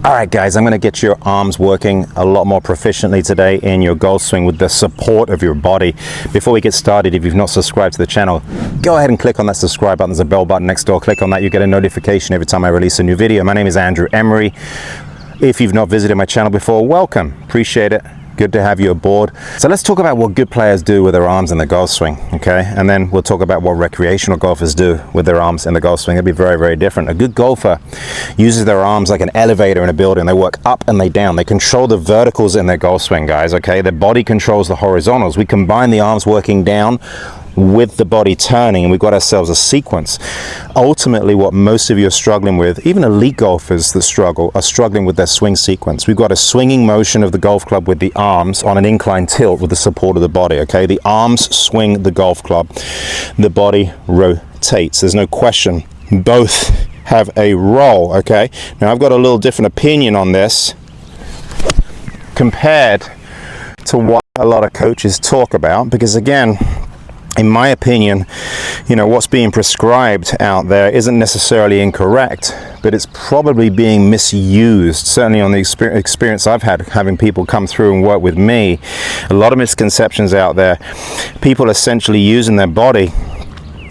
All right, guys, I'm going to get your arms working a lot more proficiently today in your golf swing with the support of your body. Before we get started, if you've not subscribed to the channel, go ahead and click on that subscribe button. There's a bell button next door. Click on that. You get a notification every time I release a new video. My name is Andrew Emery. If you've not visited my channel before, welcome. Appreciate it. Good to have you aboard. So let's talk about what good players do with their arms in the golf swing, okay? And then we'll talk about what recreational golfers do with their arms in the golf swing. It'll be very, very different. A good golfer uses their arms like an elevator in a building. They work up and they down. They control the verticals in their golf swing, guys, okay? Their body controls the horizontals. We combine the arms working down with the body turning, and we've got ourselves a sequence. Ultimately, what most of you are struggling with, even elite golfers that struggle, are struggling with their swing sequence. We've got a swinging motion of the golf club with the arms on an incline tilt with the support of the body, okay? The arms swing the golf club. The body rotates. There's no question. Both have a role, okay? Now, I've got a little different opinion on this compared to what a lot of coaches talk about, because again, in my opinion, you know, what's being prescribed out there isn't necessarily incorrect, but it's probably being misused. Certainly on the experience I've had having people come through and work with me, a lot of misconceptions out there. People essentially using their body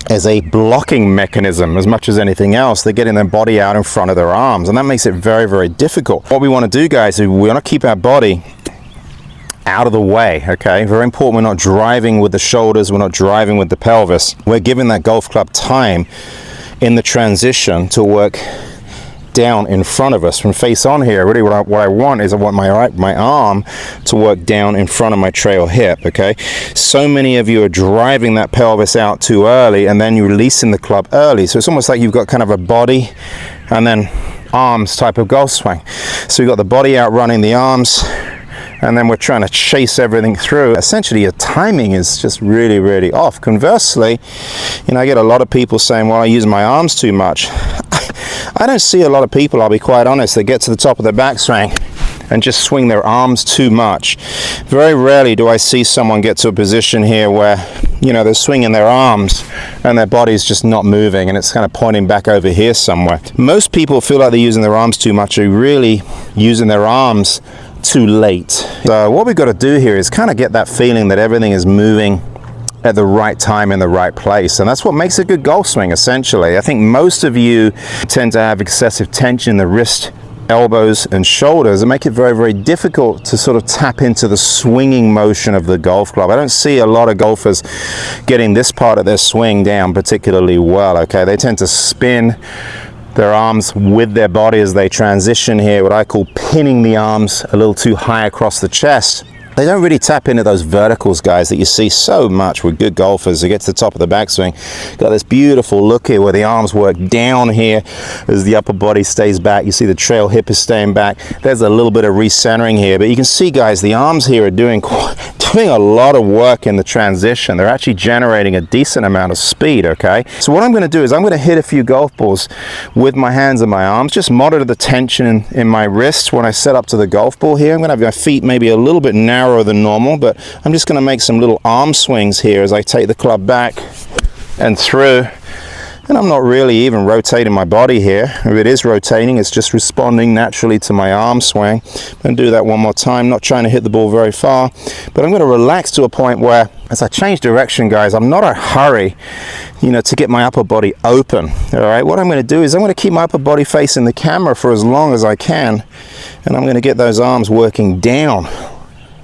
as a blocking mechanism as much as anything else. They're getting their body out in front of their arms, and that makes it very, very difficult. What we want to do, guys, is we want to keep our body out of the way, okay? Very important. We're not driving with the shoulders, we're not driving with the pelvis. We're giving that golf club time in the transition to work down in front of us from face on here. Really what I want is I want my arm to work down in front of my trail hip, okay? So many of you are driving that pelvis out too early and then you're releasing the club early. So it's almost like you've got kind of a body and then arms type of golf swing. So you've got the body out running the arms, and then we're trying to chase everything through. Essentially, your timing is just really, really off. Conversely, you know, I get a lot of people saying, well, I use my arms too much. I don't see a lot of people, I'll be quite honest, that get to the top of their backswing and just swing their arms too much. Very rarely do I see someone get to a position here where, you know, they're swinging their arms and their body's just not moving and it's kind of pointing back over here somewhere. Most people feel like they're using their arms too much, are really using their arms too late. So what we've got to do here is kind of get that feeling that everything is moving at the right time in the right place, and that's what makes a good golf swing essentially. I think most of you tend to have excessive tension in the wrist, elbows and shoulders and make it very, very difficult to sort of tap into the swinging motion of the golf club. I don't see a lot of golfers getting this part of their swing down particularly well, okay? They tend to spin their arms with their body as they transition here, what I call pinning the arms a little too high across the chest. They don't really tap into those verticals, guys, that you see so much with good golfers who get to the top of the backswing. Got this beautiful look here where the arms work down here as the upper body stays back. You see the trail hip is staying back. There's a little bit of recentering here, but you can see, guys, the arms here are doing a lot of work in the transition. They're actually generating a decent amount of speed, okay? So what I'm going to do is I'm going to hit a few golf balls with my hands and my arms, just monitor the tension in my wrists when I set up to the golf ball here. I'm going to have my feet maybe a little bit narrower than normal, but I'm just going to make some little arm swings here as I take the club back and through. And I'm not really even rotating my body here. If it is rotating, it's just responding naturally to my arm swing. I'm going to do that one more time, not trying to hit the ball very far, but I'm going to relax to a point where, as I change direction, guys, I'm not in a hurry, you know, to get my upper body open, all right? What I'm going to do is I'm going to keep my upper body facing the camera for as long as I can, and I'm going to get those arms working down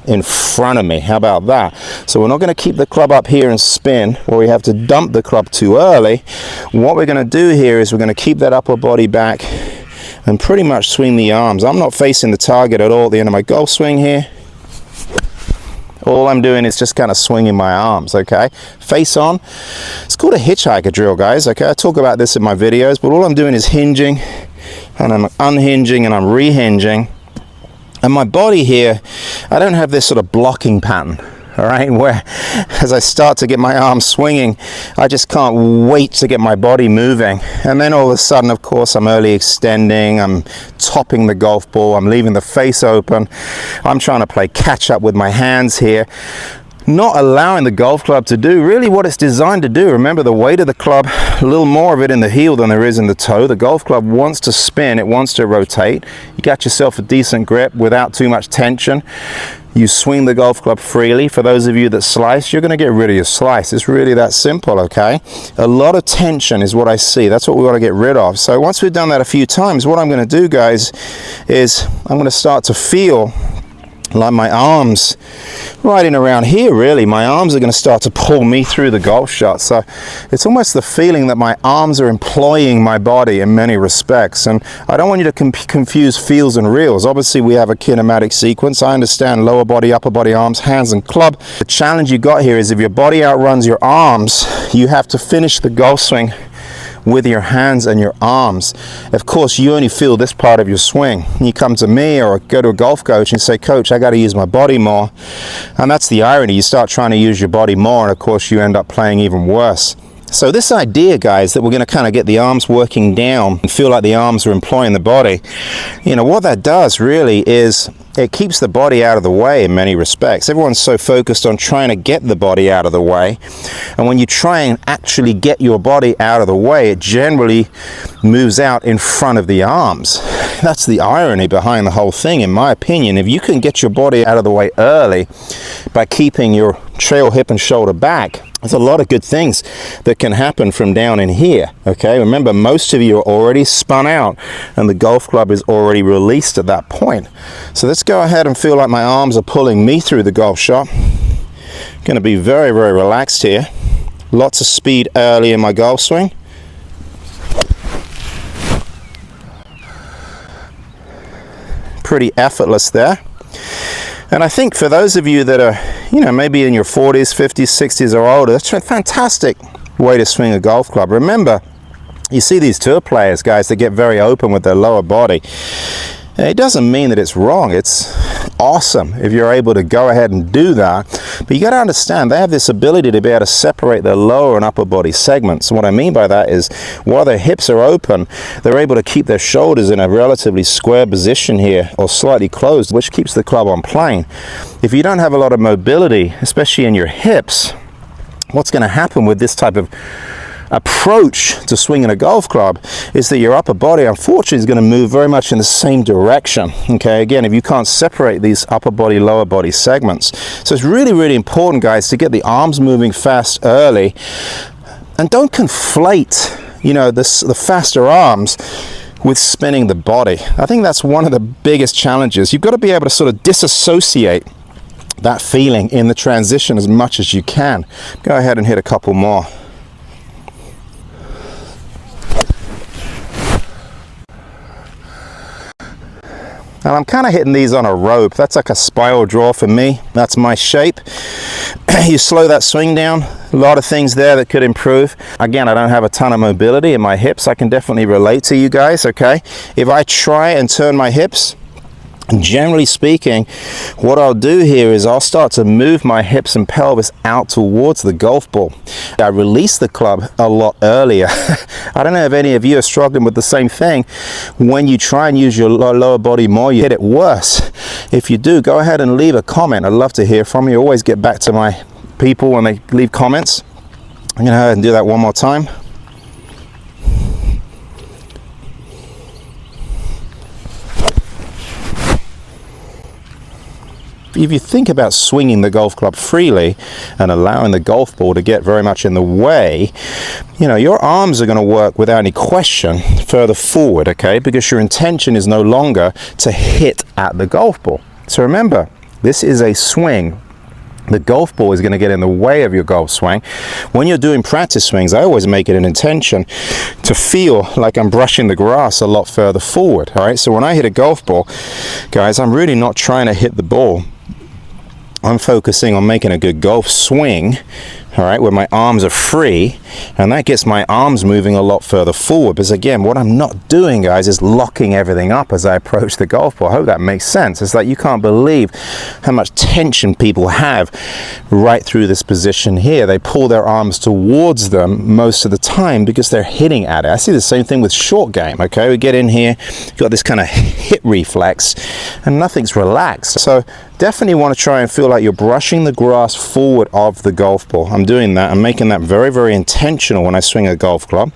in front of me. How about that? So we're not going to keep the club up here and spin, or we have to dump the club too early. What we're going to do here is we're going to keep that upper body back and pretty much swing the arms. I'm not facing the target at all at the end of my golf swing here. All I'm doing is just kind of swinging my arms, okay? Face on. It's called a hitchhiker drill, guys, okay? I talk about this in my videos, but all I'm doing is hinging, and I'm unhinging, and I'm rehinging. And my body here, I don't have this sort of blocking pattern, all right, where as I start to get my arms swinging, I just can't wait to get my body moving. And then all of a sudden, of course, I'm early extending, I'm topping the golf ball, I'm leaving the face open, I'm trying to play catch up with my hands here. not allowing the golf club to do really what it's designed to do. Remember, the weight of the club, a little more of it in the heel than there is in the toe. The golf club wants to spin, it wants to rotate. You got yourself a decent grip without too much tension. You swing the golf club freely. For those of you that slice, you're going to get rid of your slice. It's really that simple, okay? A lot of tension is what I see. That's what we want to get rid of. So once we've done that a few times, what I'm going to do, guys, is I'm going to start to feel like my arms, right in around here really, my arms are going to start to pull me through the golf shot. So it's almost the feeling that my arms are employing my body in many respects. And I don't want you to confuse feels and reels. Obviously we have a kinematic sequence. I understand lower body, upper body, arms, hands and club. The challenge you got here is if your body outruns your arms, you have to finish the golf swing with your hands and your arms. Of course, you only feel this part of your swing. You come to me or go to a golf coach and say, coach, I got to use my body more. And that's the irony. You start trying to use your body more and of course you end up playing even worse. So this idea, guys, that we're going to kind of get the arms working down and feel like the arms are employing the body, you know, what that does really is it keeps the body out of the way in many respects. Everyone's so focused on trying to get the body out of the way. And when you try and actually get your body out of the way, it generally moves out in front of the arms. That's the irony behind the whole thing, in my opinion. If you can get your body out of the way early by keeping your trail, hip and shoulder back, there's a lot of good things that can happen from down in here, okay? Remember, most of you are already spun out and the golf club is already released at that point. So let's go ahead and feel like my arms are pulling me through the golf shot. I'm going to be very, very relaxed here. Lots of speed early in my golf swing. Pretty effortless there. And I think for those of you that are, you know, maybe in your 40s, 50s, 60s or older, that's a fantastic way to swing a golf club. Remember, you see these tour players, guys, that get very open with their lower body. It doesn't mean that it's wrong. It's awesome if you're able to go ahead and do that. But you got to understand, they have this ability to be able to separate their lower and upper body segments. What I mean by that is while their hips are open, they're able to keep their shoulders in a relatively square position here or slightly closed, which keeps the club on plane. If you don't have a lot of mobility, especially in your hips, what's going to happen with this type of approach to swinging a golf club is that your upper body unfortunately is going to move very much in the same direction. Okay, again, if you can't separate these upper body, lower body segments. So it's really, really important, guys, to get the arms moving fast early and don't conflate, you know, the faster arms with spinning the body. I think that's one of the biggest challenges. You've got to be able to sort of disassociate that feeling in the transition as much as you can. Go ahead and hit a couple more. And I'm kind of hitting these on a rope. That's like a spiral draw for me. That's my shape. You slow that swing down. A lot of things there that could improve. Again, I don't have a ton of mobility in my hips. I can definitely relate to you guys, okay? If I try and turn my hips, generally speaking, what I'll do here is I'll start to move my hips and pelvis out towards the golf ball. I release the club a lot earlier. I don't know if any of you are struggling with the same thing. When you try and use your lower body more, you hit it worse. If you do, go ahead and leave a comment. I'd love to hear from you. Always get back to my people when they leave comments. I'm going to go ahead and do that one more time. If you think about swinging the golf club freely and allowing the golf ball to get very much in the way, you know, your arms are going to work without any question further forward, okay? Because your intention is no longer to hit at the golf ball. So remember, this is a swing. The golf ball is going to get in the way of your golf swing. When you're doing practice swings, I always make it an intention to feel like I'm brushing the grass a lot further forward, all right? So when I hit a golf ball, guys, I'm really not trying to hit the ball. I'm focusing on making a good golf swing all right, where my arms are free, and that gets my arms moving a lot further forward. Because again, what I'm not doing, guys, is locking everything up as I approach the golf ball. I hope that makes sense. It's like you can't believe how much tension people have right through this position here. They pull their arms towards them most of the time because they're hitting at it. I see the same thing with short game, okay? We get in here, you've got this kind of hit reflex, and nothing's relaxed. So definitely want to try and feel like you're brushing the grass forward of the golf ball. I'm doing that. I'm making that very, very intentional when I swing a golf club.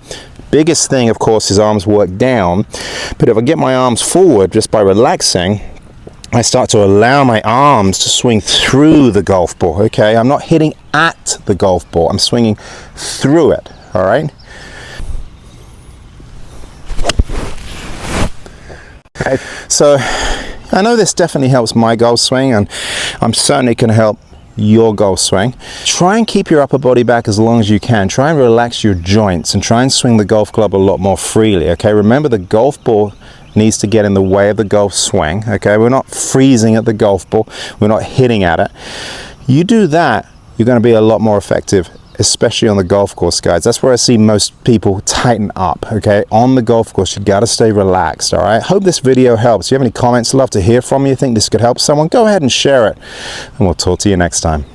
Biggest thing, of course, is arms work down. But if I get my arms forward just by relaxing, I start to allow my arms to swing through the golf ball, okay? I'm not hitting at the golf ball. I'm swinging through it, all right? Okay, so I know this definitely helps my golf swing, and I'm certainly can help your golf swing. Try and keep your upper body back as long as you can. Try and relax your joints and try and swing the golf club a lot more freely, okay? Remember, the golf ball needs to get in the way of the golf swing, okay? We're not freezing at the golf ball. We're not hitting at it. You do that, you're going to be a lot more effective, especially on the golf course, guys. That's where I see most people tighten up, okay? On the golf course, you got to stay relaxed, all right? Hope this video helps. If you have any comments, love to hear from you. Think this could help someone, go ahead and share it, and we'll talk to you next time.